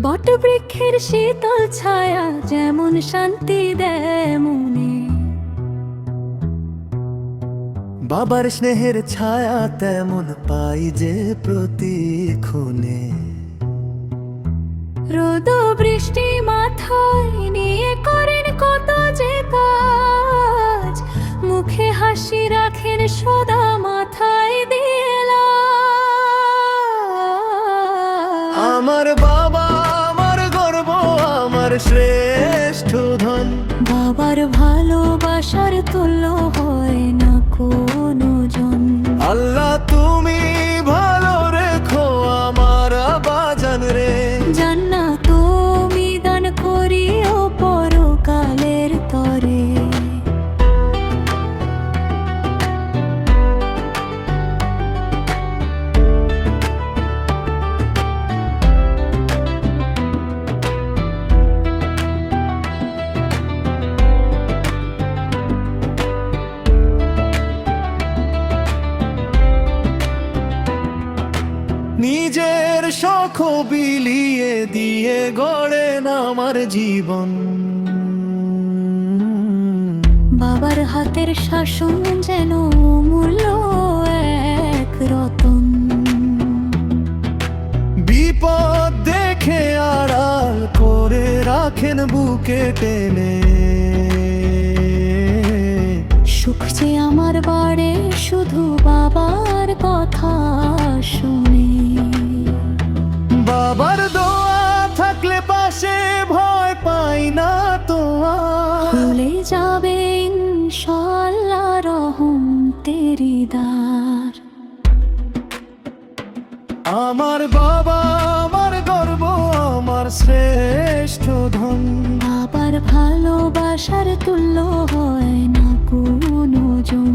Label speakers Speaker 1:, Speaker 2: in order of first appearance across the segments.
Speaker 1: বটবৃক্ষের শীতল ছায়া যেমন শান্তি দেয় মনে,
Speaker 2: বাবার স্নেহের ছায়া তেমন পাই যে প্রতিক্ষণে।
Speaker 1: রোদ বৃষ্টি মাথায় নিয়ে করেন কত যে কাজ, মুখে হাসি রাখেন সদা মাথায় দিয়ে লাজ।
Speaker 2: আমার বাবা আমার গর্ব, আমার শ্রেষ্ঠ ধন।
Speaker 1: বাবার ভালোবাসার তুল্য হয় না কোনো জন।
Speaker 2: আল্লাহ তুমি ভালো রেখো আমার বাজান রে।
Speaker 1: জান্নাত তুমি দান করিও পরকালের তরে।
Speaker 2: নিজের শখ বিলিয়ে দিয়ে গড়েন আমার জীবন।
Speaker 1: বাবার হাতের শাসন যেন মূল্য এক রতন।
Speaker 2: বিপদ দেখে আড়াল করে রাখেন বুকে টেনে।
Speaker 1: সুখ যে আমার বাড়ে শুধু বাবার কথা শুনে।
Speaker 2: বাবার দোয়া থাকলে পাশে ভয় পাই না তো আর।
Speaker 1: ভুলে যাবে ইনশাআল্লাহ রহম তেরি দ্বার।
Speaker 2: আমার বাবা আমার গর্ব, আমার শ্রেষ্ঠ ধন।
Speaker 1: বাবার ভালোবাসার তুল্য হয় না কোনো জন।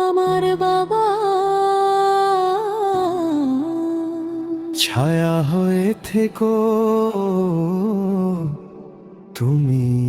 Speaker 1: আমার বাবা
Speaker 2: ছায়া হয়ে থেকো তুমি।